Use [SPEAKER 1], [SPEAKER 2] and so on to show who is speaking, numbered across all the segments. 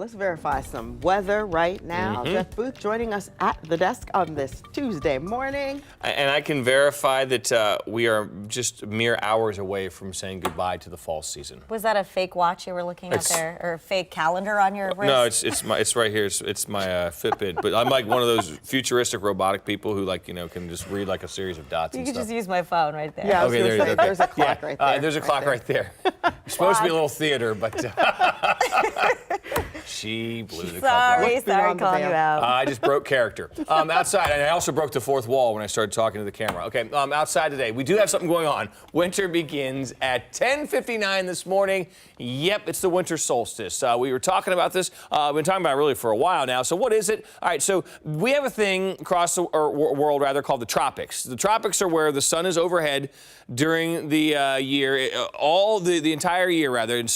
[SPEAKER 1] Let's verify some weather right now. Jeff Booth joining us at the desk on this Tuesday morning.
[SPEAKER 2] And I can verify that we are just mere hours away from saying goodbye to the fall season.
[SPEAKER 3] Was that a fake watch you were looking at there, or a fake calendar on your wrist?
[SPEAKER 2] No, it's right here. It's my Fitbit. But I'm like one of those futuristic robotic people who can just read like a series of dots.
[SPEAKER 3] You
[SPEAKER 2] and
[SPEAKER 3] could
[SPEAKER 2] stuff.
[SPEAKER 3] just use my phone right there.
[SPEAKER 1] Yeah,
[SPEAKER 2] Okay,
[SPEAKER 1] there's a clock right there.
[SPEAKER 2] There's a clock right there. It's supposed to be a little theater, but she blew the cover.
[SPEAKER 3] Sorry, calling you out.
[SPEAKER 2] I just broke character. Outside, and I also broke the fourth wall when I started talking to the camera. Okay, outside today, we do have something going on. Winter begins at 10:59 this morning. Yep, it's the winter solstice. We were talking about this. We've been talking about it really for a while now. So what is it? All right, so we have a thing across the world, rather, called the tropics. The tropics are where the sun is overhead during the year, the entire year, rather. And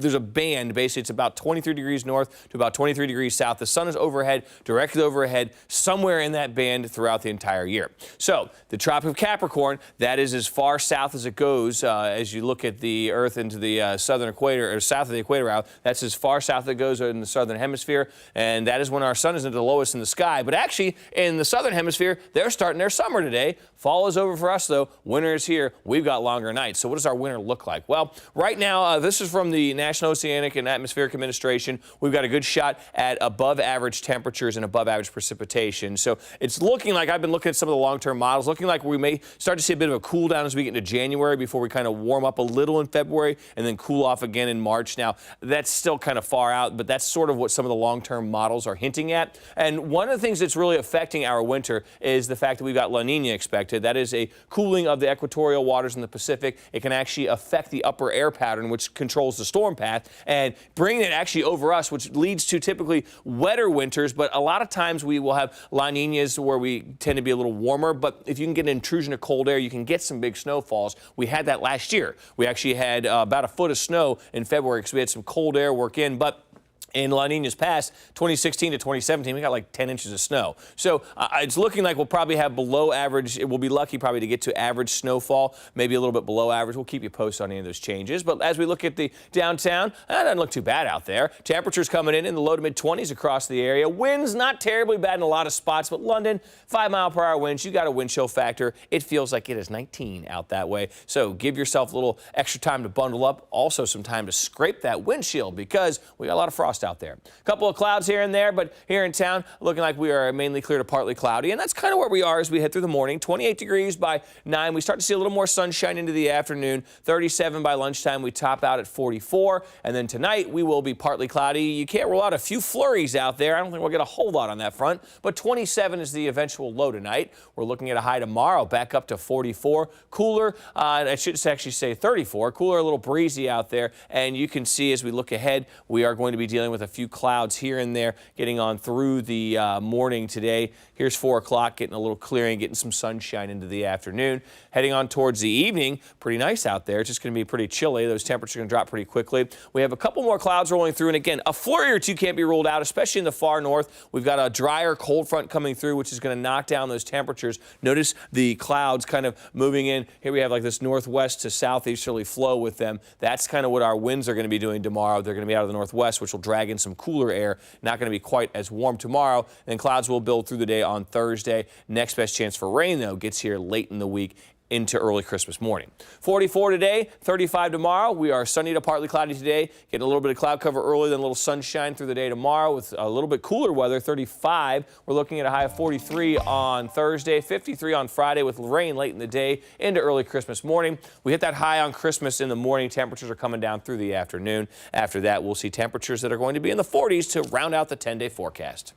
[SPEAKER 2] there's a band, basically, it's about 23 degrees north to about 23 degrees south. The sun is overhead, directly overhead, somewhere in that band throughout the entire year. So the Tropic of Capricorn, that is as far south as it goes. As you look at the Earth into the southern equator, or south of the equator out, that's as far south as it goes in the southern hemisphere, and that is when our sun is at the lowest in the sky. But actually, in the southern hemisphere, they're starting their summer today. Fall is over for us, though. Winter is here. We've got longer nights. So what does our winter look like? Well, right now, this is from the National Oceanic and Atmospheric Administration. We've got a good shot at above average temperatures and above average precipitation. So it's looking like, I've been looking at some of the long-term models, looking like we may start to see a bit of a cool down as we get into January before we kind of warm up a little in February and then cool off again in March. Now, that's still kind of far out, but that's sort of what some of the long-term models are hinting at. And one of the things that's really affecting our winter is the fact that we've got La Nina expected. That is a cooling of the equatorial waters in the Pacific. It can actually affect the upper air pattern, which controls the storm path, and bring it actually over us, which leads to typically wetter winters. But a lot of times we will have La Ninas where we tend to be a little warmer. But if you can get an intrusion of cold air, you can get some big snowfalls. We had that last year. We actually had about a foot of snow in February because we had some cold air work in. But in La Nina's past, 2016 to 2017, we got like 10 inches of snow. So it's looking like we'll probably have below average. We'll be lucky probably to get to average snowfall, maybe a little bit below average. We'll keep you posted on any of those changes. But as we look at the downtown, that doesn't look too bad out there. Temperatures coming in the low to mid 20s across the area. Winds not terribly bad in a lot of spots, but London, 5-mile-per-hour winds. You got a wind chill factor. It feels like it is 19 out that way. So give yourself a little extra time to bundle up. Also some time to scrape that windshield because we got a lot of frost out there. A couple of clouds here and there, but here in town, looking like we are mainly clear to partly cloudy, and that's kind of where we are as we head through the morning. 28 degrees by 9. We start to see a little more sunshine into the afternoon. 37 by lunchtime. We top out at 44, and then tonight we will be partly cloudy. You can't rule out a few flurries out there. I don't think we'll get a whole lot on that front, but 27 is the eventual low tonight. We're looking at a high tomorrow, back up to 44. Cooler, I should actually say 34. Cooler, a little breezy out there, and you can see as we look ahead, we are going to be dealing with a few clouds here and there getting on through the morning today. Here's 4 o'clock, getting a little clearing, getting some sunshine into the afternoon. Heading on towards the evening, pretty nice out there. It's just going to be pretty chilly. Those temperatures are going to drop pretty quickly. We have a couple more clouds rolling through, and again, a flurry or two can't be ruled out, especially in the far north. We've got a drier cold front coming through, which is going to knock down those temperatures. Notice the clouds kind of moving in. Here we have like this northwest to southeasterly flow with them. That's kind of what our winds are going to be doing tomorrow. They're going to be out of the northwest, which will drag in some cooler air. Not going to be quite as warm tomorrow, and clouds will build through the day on Thursday. Next best chance for rain, though, gets here late in the week into early Christmas morning. 44 today, 35 tomorrow. We are sunny to partly cloudy today. Getting a little bit of cloud cover early, then a little sunshine through the day tomorrow with a little bit cooler weather, 35. We're looking at a high of 43 on Thursday, 53 on Friday with rain late in the day into early Christmas morning. We hit that high on Christmas in the morning. Temperatures are coming down through the afternoon. After that, we'll see temperatures that are going to be in the 40s to round out the 10-day forecast.